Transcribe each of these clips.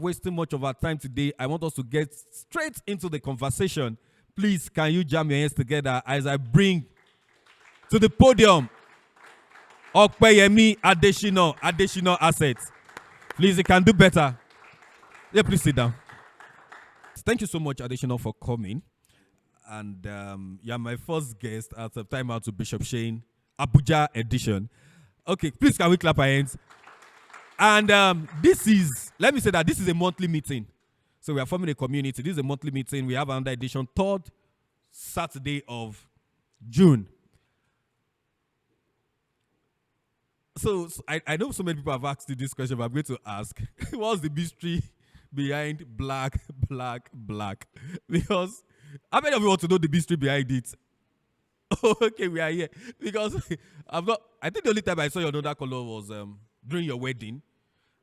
wasting much of our time today. I want us to get straight into the conversation. Please, can you jam your hands together as I bring to the podium Opeyemi Adesina Assets. Please, you can do better. Yeah, please sit down. Thank you so much, Adesina, for coming. And you're my first guest at a Time Out to Bishop Shane Abuja edition. Okay, please can we clap our hands? And let me say that this is a monthly meeting. So we are forming a community. This is a monthly meeting. We have another edition, 3rd Saturday of June. So I know so many people have asked you this question, but I'm going to ask, what's the mystery behind black? Because how many of you want to know the mystery behind it? Oh, okay, we are here. Because I think the only time I saw your another color was during your wedding.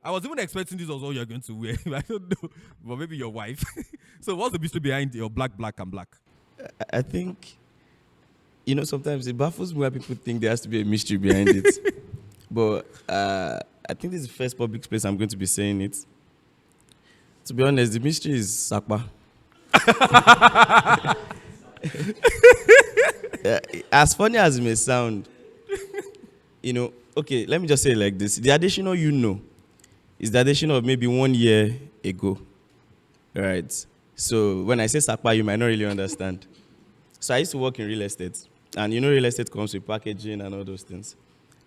I was even expecting this was all you're going to wear. I don't know, but maybe your wife. So what's the mystery behind your black, and black? I think, sometimes it baffles me why people think there has to be a mystery behind it. But I think this is the first public space I'm going to be saying it. To be honest, the mystery is Sakpa. As funny as it may sound, okay, let me just say it like this. The additional is the addition of maybe 1 year ago. Right? So when I say Sakpa, you might not really understand. So I used to work in real estate. And real estate comes with packaging and all those things.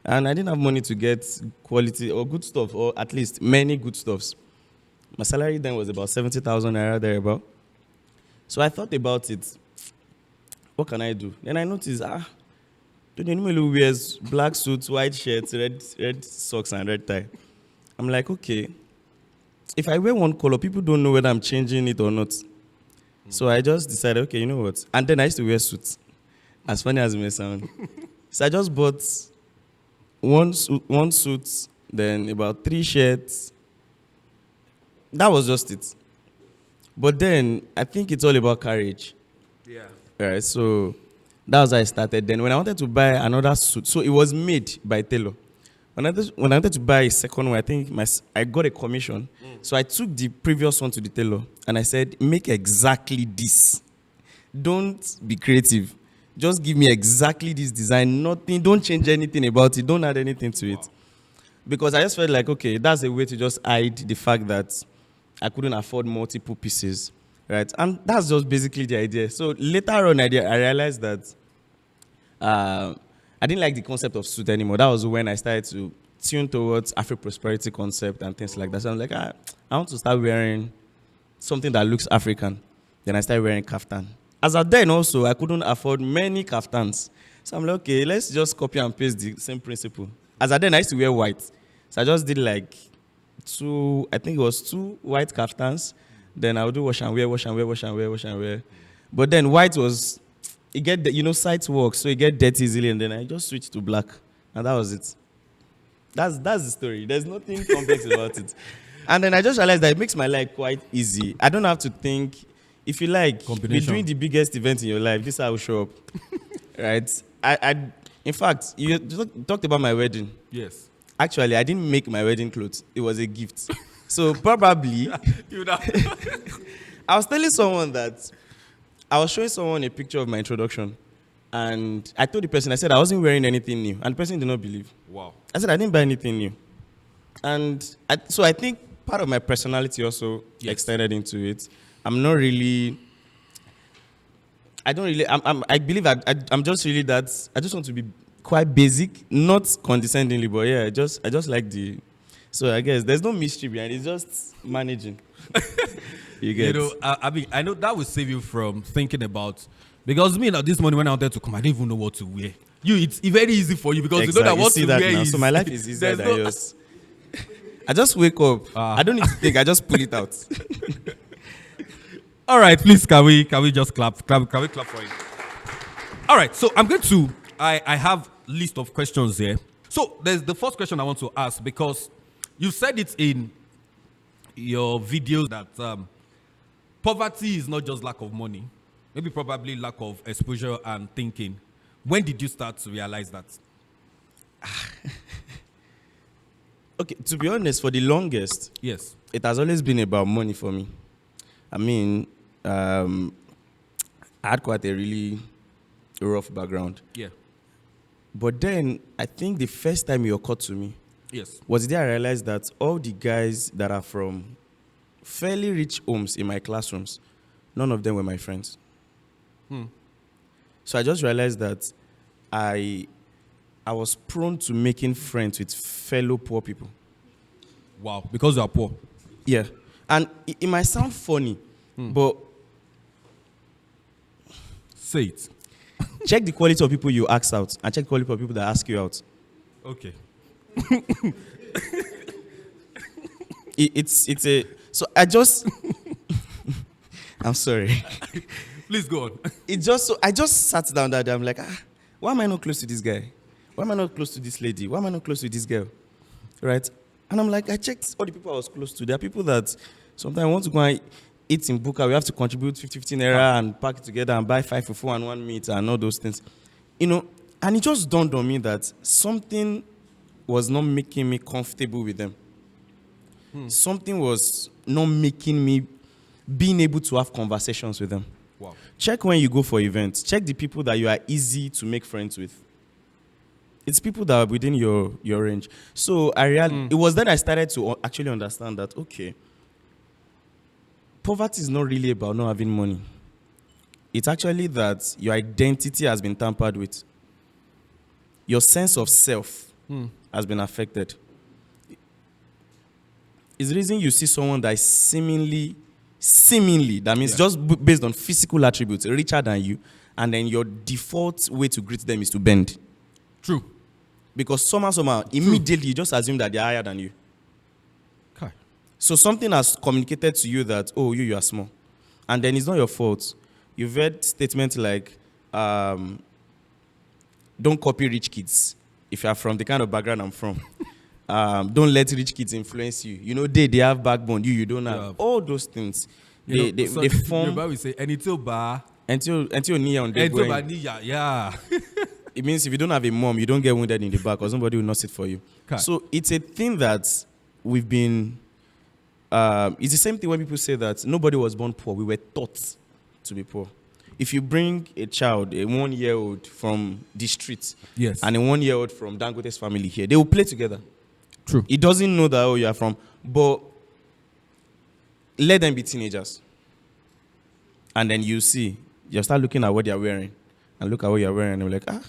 And I didn't have money to get quality or good stuff, or at least many good stuffs. My salary then was about 70,000 naira thereabout. So I thought about it. What can I do? Then I noticed, Donyenumelu wears black suits, white shirts, red socks, and red tie. I'm like, okay, if I wear one color, people don't know whether I'm changing it or not. So I just decided, okay, you know what? And then I used to wear suits, as funny as it may sound. So I just bought one suit, then about 3 shirts. That was just it. But then I think it's all about courage. Yeah. Right. So that was how I started. Then when I wanted to buy another suit, so it was made by tailor. When I wanted to buy a second one, I think I got a commission. So I took the previous one to the tailor and I said, make exactly this. Don't be creative. Just give me exactly this design. Nothing. Don't change anything about it. Don't add anything to it. Because I just felt like, okay, that's a way to just hide the fact that I couldn't afford multiple pieces, right? And that's just basically the idea. So later on, I realized that I didn't like the concept of suit anymore. That was when I started to tune towards Afro-prosperity concept and things like that. So I'm like, I want to start wearing something that looks African. Then I started wearing kaftan. As at then also, I couldn't afford many kaftans. So I'm like, okay, let's just copy and paste the same principle. As at then, I used to wear white. So I just did like 2 white kaftans. Then I would do wash and wear. But then white was, sites work, so it get dirty easily. And then I just switched to black. And that was it. That's the story. There's nothing complex about it. And then I just realized that it makes my life quite easy. I don't have to think. If you like, be doing the biggest event in your life, this is how I will show up. Right? In fact, you talked about my wedding. Yes. Actually, I didn't make my wedding clothes. It was a gift. So probably, I was telling someone that I was showing someone a picture of my introduction. And I told the person, I said I wasn't wearing anything new. And the person did not believe. Wow. I said I didn't buy anything new. And so I think part of my personality also extended into it. I believe I'm just really that, I just want to be quite basic, not condescendingly, but yeah, I just like so I guess there's no mystery behind it, it's just managing. You get I know that will save you from thinking about, because me now this morning when I wanted to come, I didn't even know what to wear. It's very easy for you because exactly. You know that what to wear now. is. So my life is easier than yours. I just wake up. I don't need to think, I just pull it out. All right, please, can we just clap? Can we clap for it? All right, so I have a list of questions here. So there's the first question I want to ask, because you said it in your videos that poverty is not just lack of money, maybe probably lack of exposure and thinking. When did you start to realize that? Okay, to be honest, for the longest, Yes. it has always been about money for me. I mean, I had quite a really rough background. Yeah. But then, I think the first time it occurred to me Yes. was there I realized that all the guys that are from fairly rich homes in my classrooms, none of them were my friends. So I just realized that I was prone to making friends with fellow poor people. Wow. Because you are poor. Yeah. And it might sound funny, but Say it. check the quality of people you ask out and check the quality of people that ask you out. Okay. It's a so I just I'm sorry. Please go on. I just sat down that day. I'm like, why am I not close to this guy? Why am I not close to this lady? Why am I not close to this girl? Right? And I'm like, I checked all the people I was close to. There are people that sometimes I want to go and eat in Buka. We have to contribute 50-15 naira and pack it together and buy 5 fufu and 1 meat and all those things. And it just dawned on me that something was not making me comfortable with them. Something was not making me being able to have conversations with them. Wow. Check when you go for events. Check the people that you are easy to make friends with. It's people that are within your range. So it was then I started to actually understand that, okay, poverty is not really about not having money. It's actually that your identity has been tampered with. Your sense of self has been affected. It's the reason you see someone that is seemingly, that means just based on physical attributes, richer than you, and then your default way to greet them is to bend. True. Because somehow, immediately you just assume that they're higher than you. Okay. So something has communicated to you that, oh, you are small. And then it's not your fault. You've heard statements like, don't copy rich kids. If you are from the kind of background I'm from. Don't let rich kids influence you. They have backbone. You don't have. Yeah. All those things. They form. We say, until knee on the yeah. It means if you don't have a mom, you don't get wounded in the back or somebody will not sit for you. Okay. So it's a thing that we've been... it's the same thing when people say that nobody was born poor. We were taught to be poor. If you bring a child, a 1-year-old from the streets, yes, and a 1-year-old from Dangote's family here, they will play together. True. He doesn't know that, you are from... But let them be teenagers. And then you start looking at what they are wearing. And look at what you are wearing. And you're like,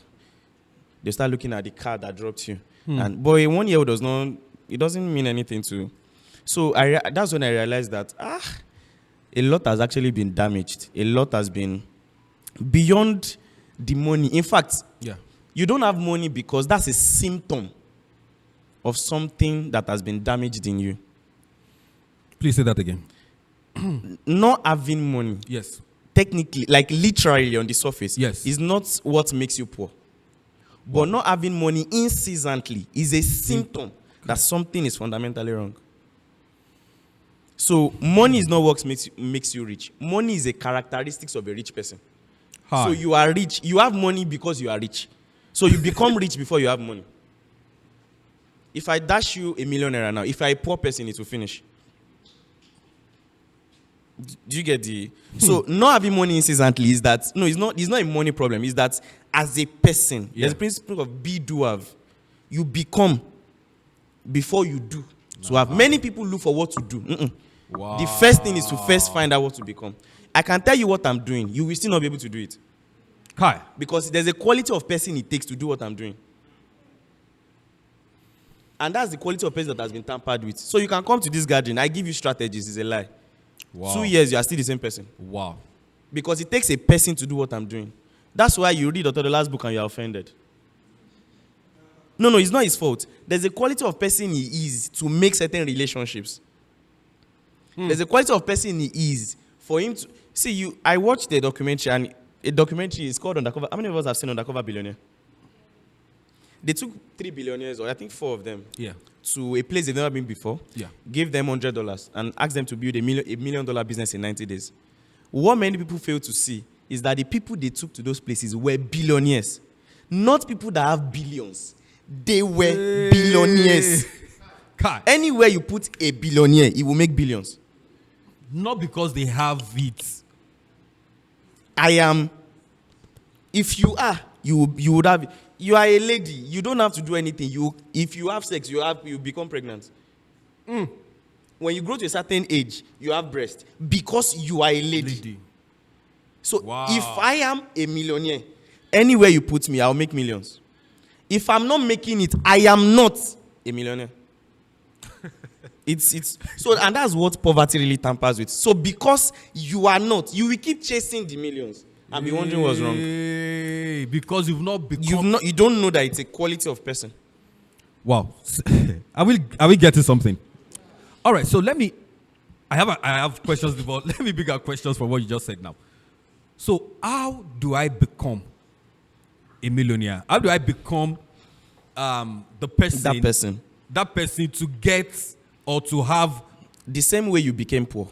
They start looking at the car that dropped you. And boy, 1 year does not, it doesn't mean anything to you. So that's when I realized that a lot has actually been damaged. A lot has been beyond the money. In fact, you don't have money because that's a symptom of something that has been damaged in you. Please say that again. Not having money. Yes. Technically, like literally on the surface, yes, is not what makes you poor. But not having money incessantly is a symptom that something is fundamentally wrong. So money is not what makes you rich. Money is a characteristic of a rich person. Hi. So you are rich. You have money because you are rich. So you become rich before you have money. If I dash you a millionaire now, if I a poor person, it will finish. Do you get the... So not having money incessantly is that... No, it's not a money problem. It's that as a person, there's a principle of be, do, have. You become before you do. So have many people look for what to do. Wow. The first thing is to first find out what to become. I can tell you what I'm doing. You will still not be able to do it. Hi. Because there's a quality of person it takes to do what I'm doing. And that's the quality of person that has been tampered with. So you can come to this gathering. I give you strategies. It's a lie. Wow. 2 years, you are still the same person. Wow. Because it takes a person to do what I'm doing. That's why you read Dr. Last book and you are offended. No, it's not his fault. There's a quality of person he is to make certain relationships. There's a quality of person he is for him to... See, I watched a documentary, and a documentary is called Undercover. How many of us have seen Undercover Billionaire? They took 3 billionaires, or I think 4 of them, to a place they've never been before, gave them $100, and asked them to build a $1 million business in 90 days. What many people fail to see is that the people they took to those places were billionaires, not people that have billions. They were billionaires. Kai. Anywhere you put a billionaire, he will make billions. Not because they have it. I am. If you are, you would have. You are a lady. You don't have to do anything. If you have sex, you become pregnant. When you grow to a certain age, you have breast because you are a lady. So if I am a millionaire, anywhere you put me, I'll make millions. If I'm not making it, I am not a millionaire. It's so, and that's what poverty really tampers with. So because you are not, you will keep chasing the millions and be wondering what's wrong. Because you've not become. You don't know that it's a quality of person. Wow. Are we getting something? All right. So I have questions before. Let me bring out questions for what you just said now. So how do I become a millionaire? How do I become the person? That person to get or to have the same way you became poor.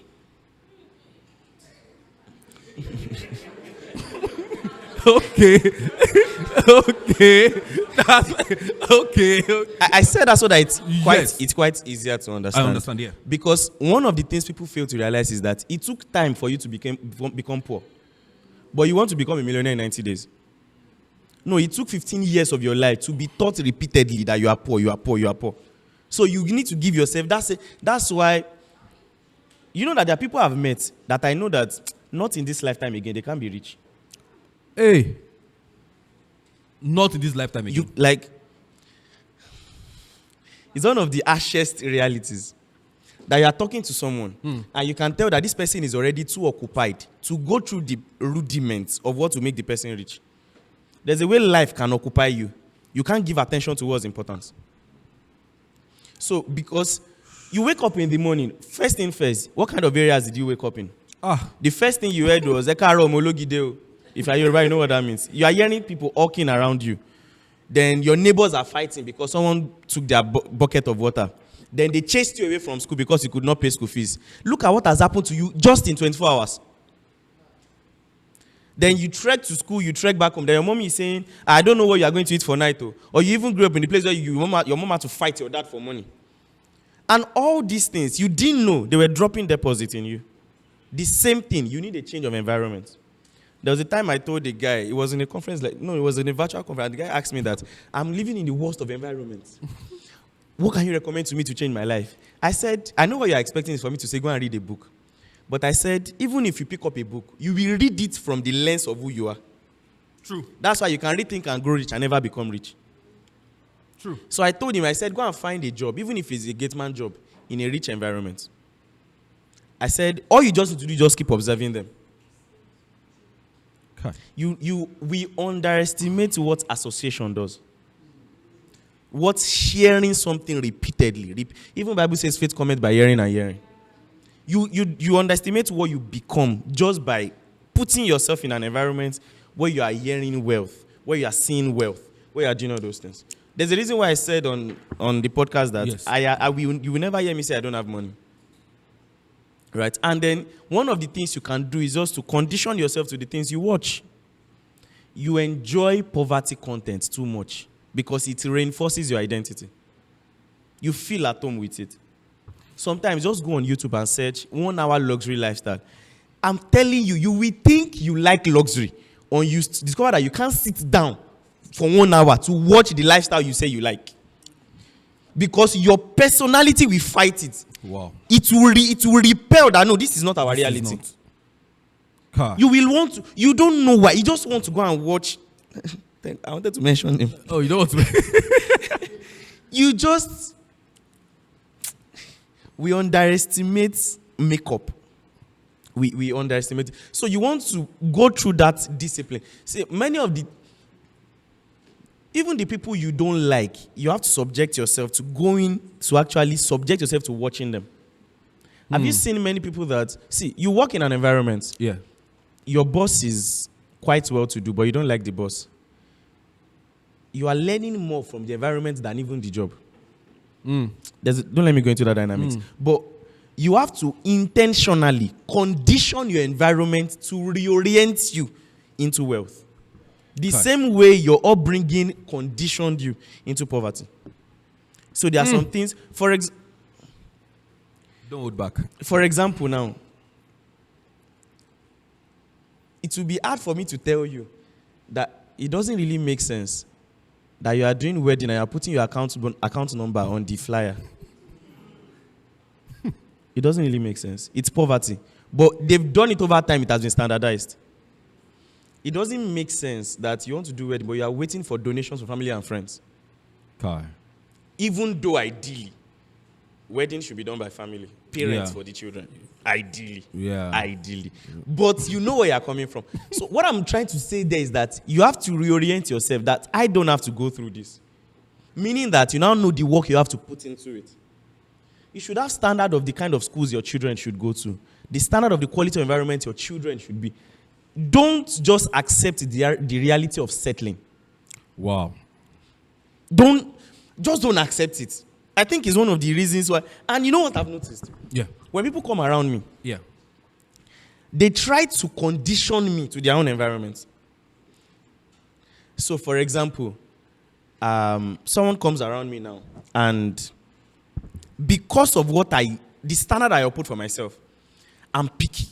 Okay. That's okay. I said that so that it's quite easier to understand. I understand, yeah. Because one of the things people fail to realize is that it took time for you to become poor. But you want to become a millionaire in 90 days. No, it took 15 years of your life to be taught repeatedly that you are poor, you are poor, you are poor. So you need to give yourself, that's why, you know that there are people I've met that I know that not in this lifetime again, they can't be rich. Hey. Not in this lifetime again. It's one of the harshest realities that you are talking to someone and you can tell that this person is already too occupied to go through the rudiments of what will make the person rich. There's a way life can occupy you. You can't give attention to what's important. So, because you wake up in the morning, first thing first, what kind of areas did you wake up in? The first thing you heard was, Ekaro Mologideo. If you're Yoruba, you know what that means. You are hearing people walking around you. Then your neighbors are fighting because someone took their bucket of water. Then they chased you away from school because you could not pay school fees. Look at what has happened to you just in 24 hours. Then you trek to school, you trek back home. Then your mommy is saying, I don't know what you are going to eat for night. Or you even grew up in the place where your mom had to fight your dad for money. And all these things, you didn't know they were dropping deposit in you. The same thing, you need a change of environment. There was a time I told the guy, it was in a conference, it was in a virtual conference. The guy asked me that, I'm living in the worst of environments. What can you recommend to me to change my life? I said, I know what you're expecting is for me to say, go and read a book. But I said, even if you pick up a book, you will read it from the lens of who you are. True. That's why you can read, think, and grow rich and never become rich. True. So I told him, I said, go and find a job, even if it's a gateman job, in a rich environment. I said, all you just need to do is just keep observing them. Okay. We underestimate what association does. What sharing something repeatedly. Even the Bible says faith cometh by hearing and hearing. You underestimate what you become just by putting yourself in an environment where you are hearing wealth, where you are seeing wealth, where you are doing all those things. There's a reason why I said on the podcast that yes. You will never hear me say I don't have money. Right? And then one of the things you can do is just to condition yourself to the things you watch. You enjoy poverty content too much because it reinforces your identity. You feel at home with it. Sometimes just go on YouTube and search 1 hour luxury lifestyle. I'm telling you, you will think you like luxury when you discover that you can't sit down for 1 hour to watch the lifestyle you say you like. Because your personality will fight it. Wow. It will repel that, no, this is not our reality. You will want to, you don't know why. You just want to go and watch. I wanted to mention him. Oh, you don't want to? You just, we underestimate makeup. We underestimate. So you want to go through that discipline. See, even the people you don't like, you have to subject yourself to actually subject yourself to watching them. Have you seen many people that, you work in an environment. Yeah. Your boss is quite well to do, but you don't like the boss. You are learning more from the environment than even the job. Don't let me go into that dynamics. But you have to intentionally condition your environment to reorient you into wealth. The same way your upbringing conditioned you into poverty. So there are some things, Don't hold back. for example now, it will be hard for me to tell you that it doesn't really make sense that you are doing wedding and you are putting your account number on the flyer. It doesn't really make sense. It's poverty. But they've done it over time. It has been standardized. It doesn't make sense that you want to do wedding, but you are waiting for donations from family and friends. Kai. Even though ideally, wedding should be done by family, parents Yeah. for the children. Ideally. Yeah. Ideally. But you know where you're coming from. So what I'm trying to say there is that you have to reorient yourself that I don't have to go through this. Meaning that you now know the work you have to put into it. You should have standard of the kind of schools your children should go to. The standard of the quality of environment your children should be. Don't just accept the reality of settling. Wow. Don't accept it. I think it's one of the reasons why. And you know what I've noticed? Yeah. When people come around me, Yeah. they try to condition me to their own environment. So, for example, someone comes around me now, and because of the standard I put for myself, I'm picky.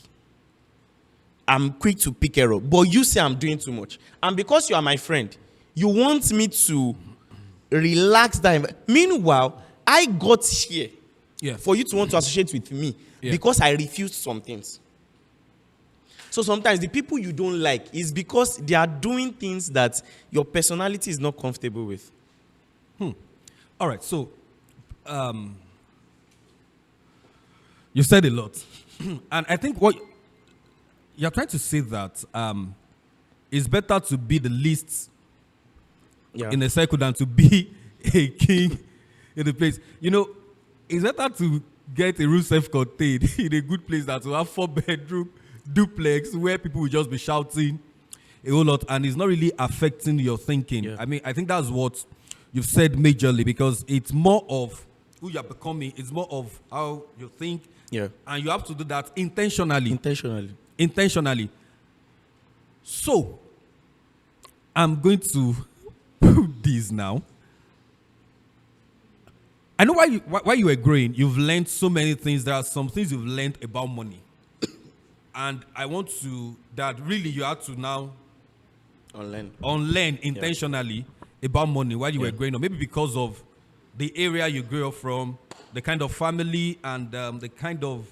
I'm quick to pick error. But you say I'm doing too much. And because you are my friend, you want me to relax that. Meanwhile, I got here for you to want to associate with me because I refused some things. So sometimes the people you don't like is because they are doing things that your personality is not comfortable with. All right. So, you said a lot. And I think what you're trying to say that it's better to be the least in a circle than to be a king in the place. You know, it's better to get a room self-contained in a good place than to have 4-bedroom duplex where people will just be shouting a whole lot and it's not really affecting your thinking. Yeah. I mean, I think that's what you've said majorly because it's more of who you're becoming. It's more of how you think. Yeah. And you have to do that intentionally. Intentionally. So, I'm going to put this now. I know why you were growing, you've learned so many things. There are some things you've learned about money. And I want to, that really you have to now unlearn intentionally about money while you were growing up. Maybe because of the area you grew up from, the kind of family and the kind of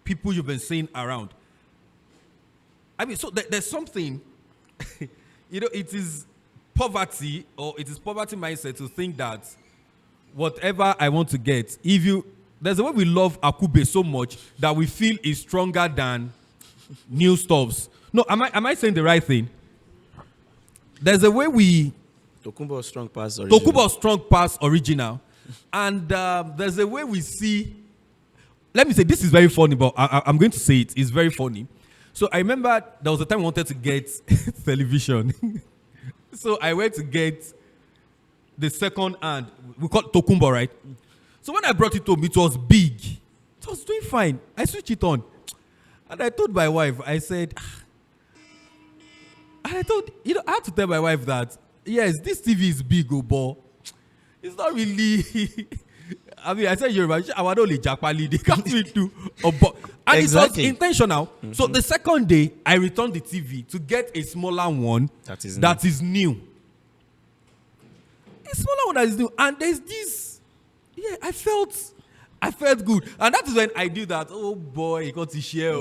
people you've been seeing around. I mean, so there's something, you know, it is poverty or it is poverty mindset to think that whatever I want to get, there's a way we love Akube so much that we feel is stronger than new stuffs. No, am I saying the right thing? There's a way Tokumbo strong pass original. And there's a way we see, let me say, this is very funny, but I'm going to say it. It's very funny. So I remember there was a time I wanted to get television. So I went to get the second hand. We call it Tokumbo, right? So when I brought it home, it was big. It was doing fine. I switched it on. And I told my wife, I said, I had to tell my wife that, yes, this TV is big, but it's not really. I mean, I said Yoruba, I want only Japali. They can't really do. And Exactly. it was intentional. Mm-hmm. So the second day, I returned the TV to get a smaller one that is new. A smaller one that is new. And there's this. Yeah, I felt good. And that is when I knew that, oh boy, you got to share.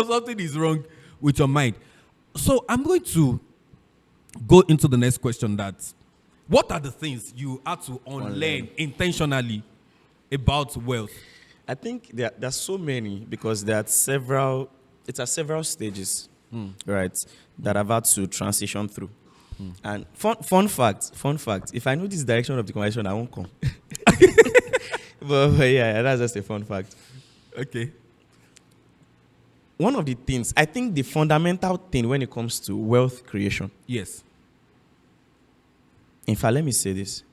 Something is wrong with your mind. So I'm going to go into the next question that, what are the things you had to unlearn intentionally about wealth? I think there's so many because it's at several stages, right, that I've had to transition through. And fun fact, if I know this direction of the conversation, I won't come. but yeah, that's just a fun fact. Okay. One of the things, I think the fundamental thing when it comes to wealth creation. Yes. In fact, let me say this.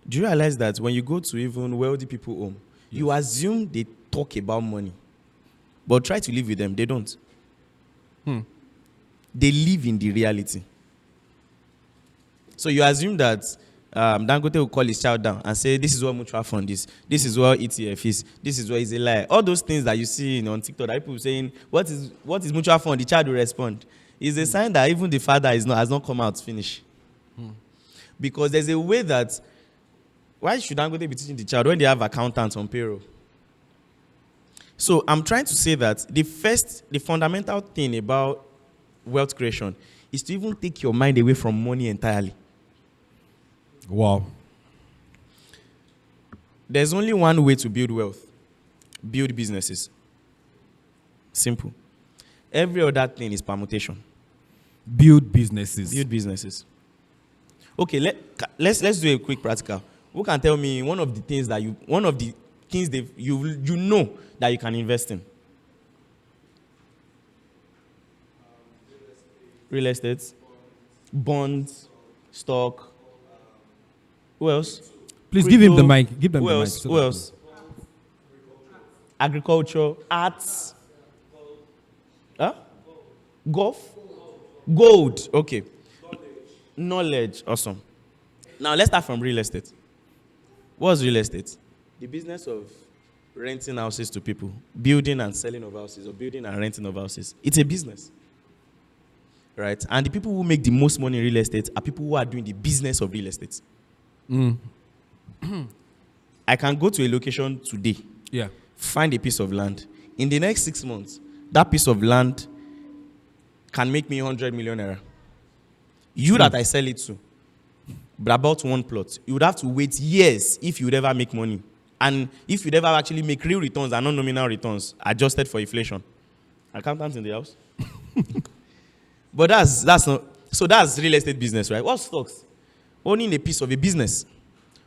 Do you realize that when you go to even wealthy people home, you assume they talk about money, but try to live with them, they don't. They live in the reality. So you assume that Dangote will call his child down and say, this is what mutual fund is. This is what ETF is. This is what is a lie. All those things that you see on TikTok, that people saying, what is mutual fund? The child will respond. It's a sign that even the father has not come out to finish. Because there's a way that, why should Dangote be teaching the child when they have accountants on payroll? So I'm trying to say that the fundamental thing about wealth creation is to even take your mind away from money entirely. Wow. There's only one way to build wealth. Build businesses. Simple. Every other thing is permutation. Build businesses. Build businesses. Okay, let's do a quick practical. Who can tell me one of the things that you know that you can invest in? Real estate, bonds, stock. Who else? Please give him the mic. Give them Who the else? mic. Who else? Agriculture, arts. Huh? Golf? Gold. Okay. Knowledge. Awesome. Now let's start from real estate. What's real estate? The business of renting houses to people, building and selling of houses, or building and renting of houses. It's a business. Right? And the people who make the most money in real estate are people who are doing the business of real estate. I can go to a location today, find a piece of land. In the next 6 months, that piece of land can make me 100 million naira. You that I sell it to, but about one plot, you would have to wait years if you would ever make money. And if you'd ever actually make real returns and non-nominal returns, adjusted for inflation. Accountants in the house? But that's not, so that's real estate business, right? What's stocks? Owning a piece of a business.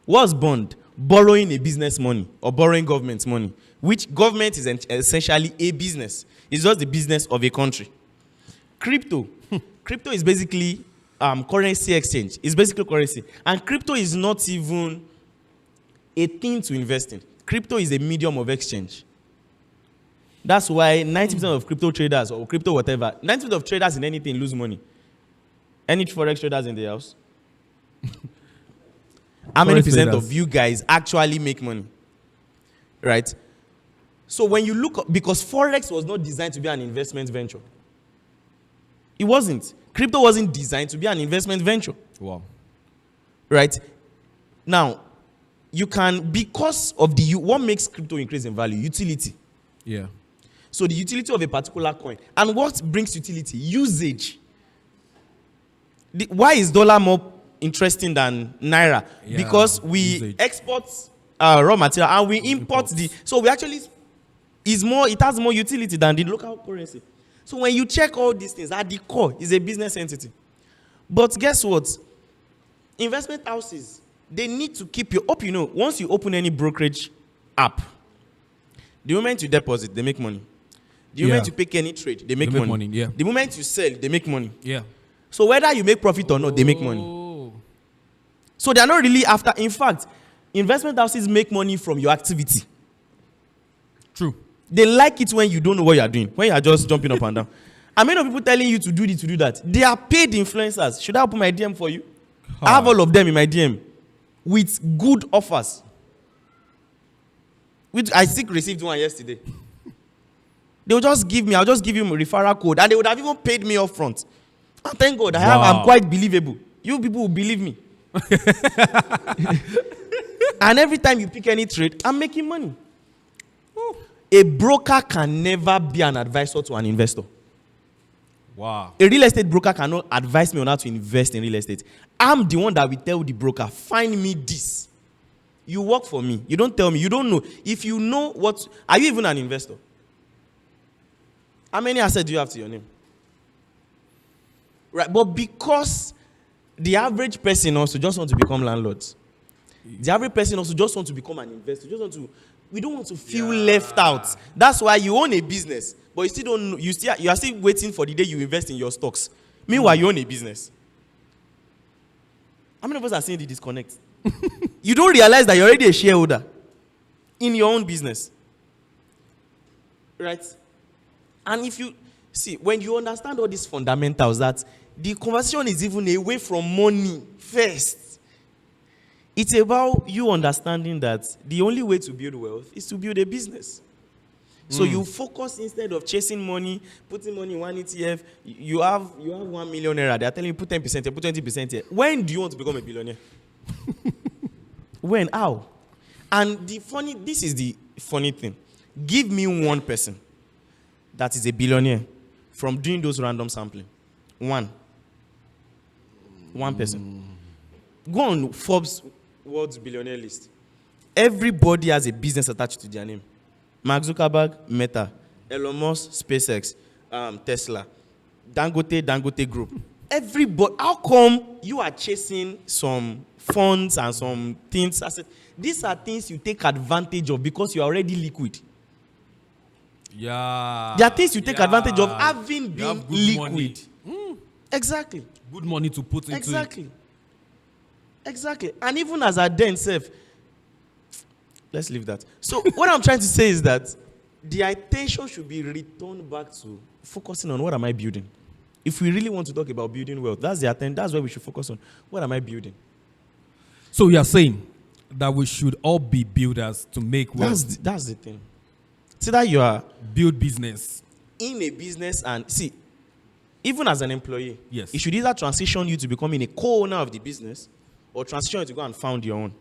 What's bond? Borrowing a business money or borrowing government money, which government is essentially a business. It's just the business of a country. Crypto. Crypto is basically currency exchange. It's basically currency. And crypto is not even a thing to invest in. Crypto is a medium of exchange. That's why 90% of crypto traders or crypto whatever, 90% of traders in anything lose money. Any forex traders in the house? How many percent of you guys actually make money? Right? So when you look, because forex was not designed to be an investment venture. It wasn't. Crypto wasn't designed to be an investment venture. Wow. Right? Now, you can, because of what makes crypto increase in value? Utility. Yeah. So the utility of a particular coin. And what brings utility? Usage. Why is dollar more interesting than naira? Yeah, because we export raw material and we import so we actually it has more utility than the local currency. So when you check all these things, at the core is a business entity. But guess what? Investment houses, they need to keep you up. Once you open any brokerage app, the moment you deposit, they make money. The moment you pick any trade, they make money. Yeah. The moment you sell, they make money. Yeah. So whether you make profit or not, they make money. So they are not really after. In fact, investment houses make money from your activity. True. They like it when you don't know what you are doing, when you are just jumping up and down. I mean, people telling you to do this, to do that. They are paid influencers. Should I open my DM for you? I have all of them in my DM with good offers. Which I received one yesterday. They'll just give me, I'll just give you a referral code, and they would have even paid me up front. And thank God, I'm quite believable. You people will believe me. And every time you pick any trade, I'm making money. A broker can never be an advisor to an investor. Wow. A real estate broker cannot advise me on how to invest in real estate. I'm the one that will tell the broker, find me this. You work for me. You don't tell me. You don't know. If you know what... Are you even an investor? How many assets do you have to your name? Right, but because the average person also just want to become landlords. The average person also just want to become an investor. We don't want to feel left out. That's why you own a business, but you still don't know, you are still waiting for the day you invest in your stocks. Meanwhile, you own a business. How many of us are seeing the disconnect? You don't realize that you're already a shareholder in your own business. Right? And if you see, when you understand all these fundamentals, that the conversation is even away from money first. It's about you understanding that the only way to build wealth is to build a business. So you focus instead of chasing money, putting money in one ETF. You have 1 millionaire. They are telling you put 10% here, put 20% here. When do you want to become a billionaire? When? How? And this is the funny thing. Give me one person that is a billionaire from doing those random sampling. One person. Go on Forbes World's billionaire list. Everybody has a business attached to their name. Mark Zuckerberg, Meta, Elon Musk, SpaceX, Tesla, Dangote Group. Everybody. How come you are chasing some funds and some things? These are things you take advantage of because you are already liquid. Yeah. There are things you take advantage of having been liquid. Exactly. Good money to put into it. Exactly. And even as a den self, let's leave that. So what I'm trying to say is that the attention should be returned back to focusing on what am I building. If we really want to talk about building wealth, that's where we should focus on. What am I building? So you are saying that we should all be builders to make wealth. That's the thing. See that you are build business in a business, and see, even as an employee, yes, it should either transition you to becoming a co-owner of the business or transition you to go and found your own.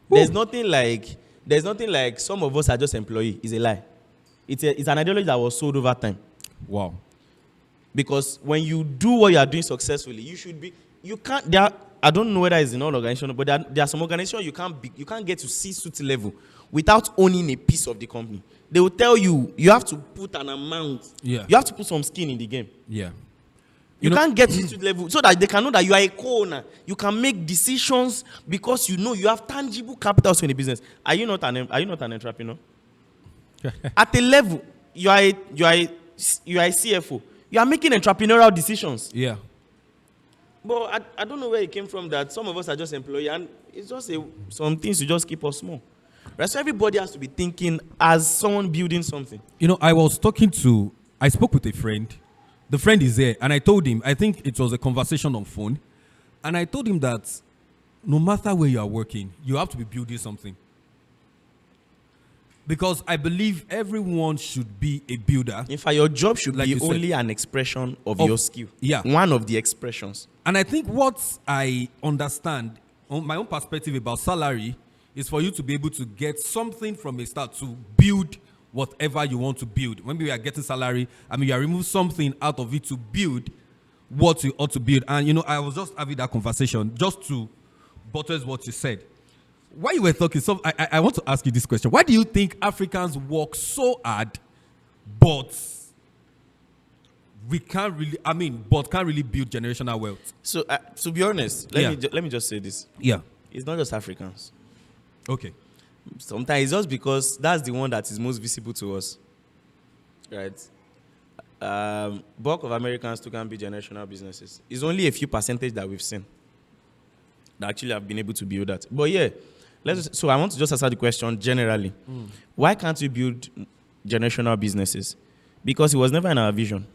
There's nothing like some of us are just employee. It's a lie. It's an ideology that was sold over time. Wow. Because when you do what you are doing successfully, I don't know whether it's in all organizations, but there are some organizations you can't get to C-suite level without owning a piece of the company. They will tell you have to put an amount. Yeah. You have to put some skin in the game. Yeah. You can't get to C-suite level so that they can know that you are a co-owner. You can make decisions because you have tangible capital in the business. Are you not an entrepreneur? At a level, you are a CFO. You are making entrepreneurial decisions. Yeah. But I don't know where it came from that some of us are just employees, and it's just some things to just keep us small. Right? So everybody has to be thinking as someone building something. I spoke with a friend. The friend is there, and I told him, I think it was a conversation on phone, and I told him that no matter where you are working, you have to be building something. Because I believe everyone should be a builder. In fact, your job should be only an expression of your skill. Yeah. One of the expressions. And I think what I understand, on my own perspective about salary, is for you to be able to get something from a start to build whatever you want to build. When we are getting salary, you are removing something out of it to build what you ought to build. And, I was just having that conversation just to buttress what you said. While you were talking, I want to ask you this question. Why do you think Africans work so hard, but can't really build generational wealth? So, to be honest, let me just say this. Yeah. It's not just Africans. Okay. Sometimes it's just because that's the one that is most visible to us. Right? Bulk of Americans too can be generational businesses. It's only a few percentage that we've seen that actually have been able to build that. But yeah, so I want to just answer the question generally. Why can't we build generational businesses? Because it was never in our vision.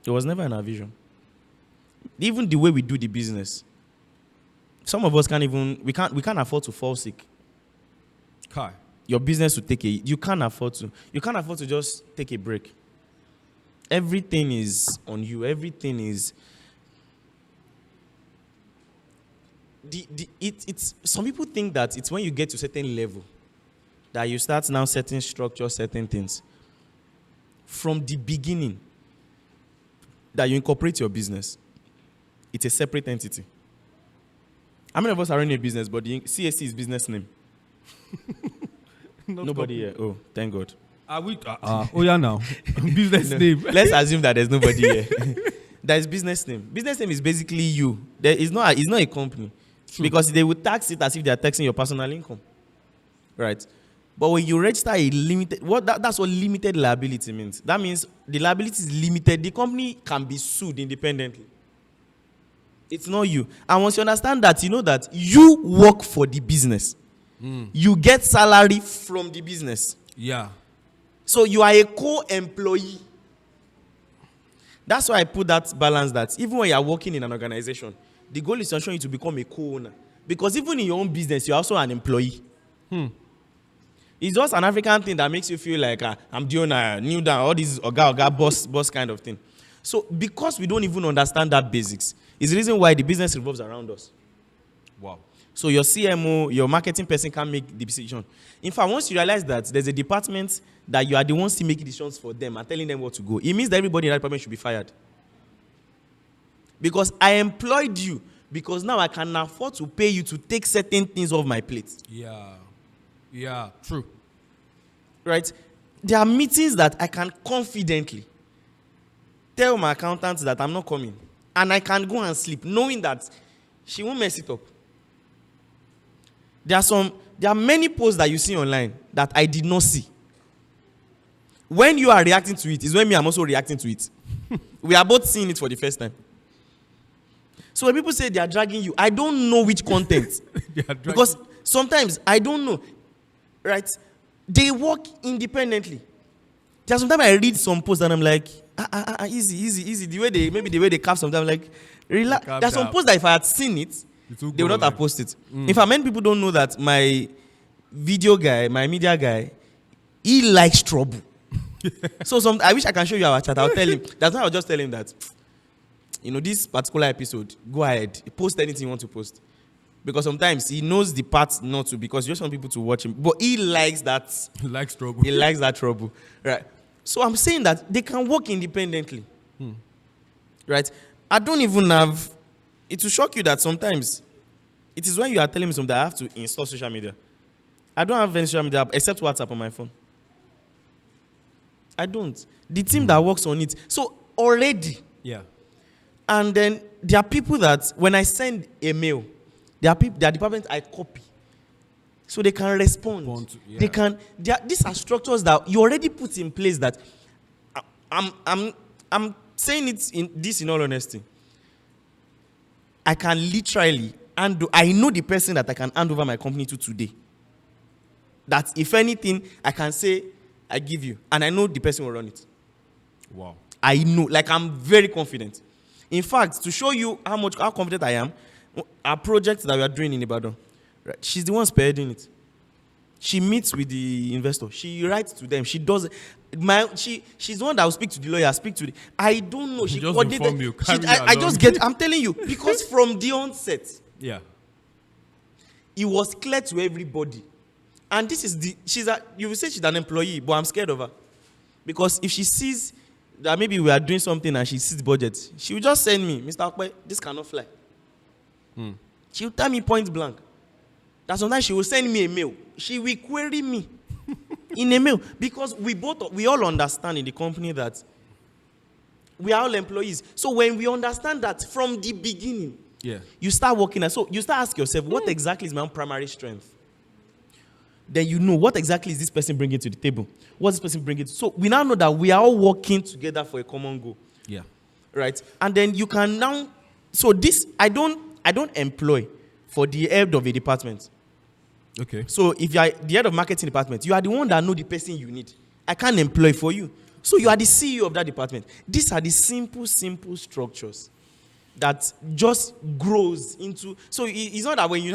It was never in our vision. Even the way we do the business, some of us we can't afford to fall sick. Kai. Your business will you can't afford to. You can't afford to just take a break. Everything is on you. Everything is. It's some people think that it's when you get to a certain level that you start now setting structure, certain things. From the beginning, that you incorporate your business, it's a separate entity. How many of us are running a business, but the CSC is business name? Nobody here. Oh, thank God. Are we? Yeah, now business name. Let's assume that there's nobody here. There's business name. Business name is basically you. It's not a company. True. Because they will tax it as if they are taxing your personal income. Right? But when you register a limited, that's what limited liability means. That means the liability is limited. The company can be sued independently. It's not you. And once you understand that, you know that you work for the business. You get salary from the business. Yeah. So you are a co-employee. That's why I put that balance that even when you are working in an organization, the goal is to ensure you to become a co-owner. Because even in your own business, you're also an employee. It's just an African thing that makes you feel like I'm doing a new down, all these oga, boss kind of thing. So because we don't even understand that basics, is the reason why the business revolves around us. Wow. So your CMO, your marketing person can't make the decision. In fact, once you realize that there's a department that you are the ones to make decisions for them and telling them where to go, it means that everybody in that department should be fired. Because I employed you, because now I can afford to pay you to take certain things off my plate. Yeah, true. Right? There are meetings that I can confidently tell my accountant that I'm not coming. And I can go and sleep, knowing that she won't mess it up. There are many posts that you see online that I did not see. When you are reacting to it, is when I'm also reacting to it. We are both seeing it for the first time. So when people say they are dragging you, I don't know which content. Because sometimes I don't know. Right? They work independently. There's sometimes I read some posts and I'm like, easy. The way they cap sometimes, like, relax. There's some posts that if I had seen it, they would not have posted. In fact, many people don't know that my video guy, my media guy, he likes trouble. So I wish I can show you our chat. I'll tell him. That's why I'll just tell him that, this particular episode, go ahead, post anything you want to post. Because sometimes he knows the parts not to, because you just want people to watch him. But he likes that. He likes trouble. He likes that trouble. Right. So I'm saying that they can work independently. Right. I don't even have... It will shock you that sometimes it is when you are telling me something that I have to install social media. I don't have any social media except WhatsApp on my phone. I don't. The team that works on it. So already. Yeah. And then there are people that when I send a mail, there are departments I copy. So they can respond. These are structures that you already put in place that I'm saying it in all honesty. I can literally I know the person that I can hand over my company to today. That if anything, I can say, I give you. And I know the person will run it. Wow. I know. Like, I'm very confident. In fact, to show you how confident I am, our project that we are doing in Ibadan, right, she's the one spearheading it. She meets with the investor. She writes to them. She does... she's the one that will speak to the lawyer, I don't know. She just coordinated. inform you, I just get... I'm telling you, because from the onset, it was clear to everybody. And this is you will say she's an employee, but I'm scared of her. Because if she sees that maybe we are doing something and she sees the budget, she will just send me, Mr. Okpe, this cannot fly. She will tell me point blank. That sometimes she will send me a mail. She will query me in a mail. Because we all understand in the company that we are all employees. So when we understand that from the beginning, you start working. So you start asking yourself, what exactly is my own primary strength? Then you know what exactly is this person bringing to the table. What's this person bringing? So we now know that we are all working together for a common goal. Yeah. Right? And then you can now... So this, I don't employ for the head of a department. Okay. So if you are the head of marketing department, you are the one that know the person you need. I can't employ for you. So you are the CEO of that department. These are the simple structures that just grows into... So it's not that when you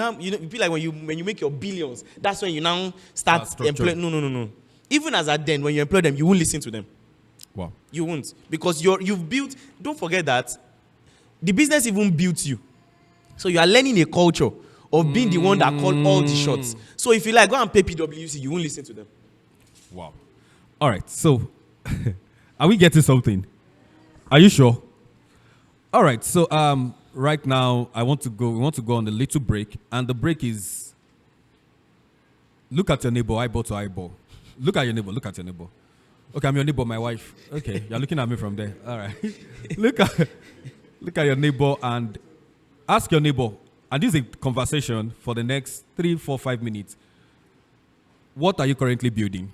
feel like when you make your billions, that's when you now start employing... No. Even as at then, when you employ them, you won't listen to them. Wow. You won't. Because you've built... Don't forget that the business even built you. So you are learning a culture of being the one that called all the shots. So if you like, go and pay PwC, you won't listen to them. Wow. All right. So, are we getting something? Are you sure? All right. So, right now, we want to go on a little break. And the break is, look at your neighbor, eyeball to eyeball. Look at your neighbor. Okay, I'm your neighbor, my wife. Okay, you're looking at me from there. All right. Look at your neighbor and ask your neighbor. And this is a conversation for the next 3, 4, 5 minutes. What are you currently building?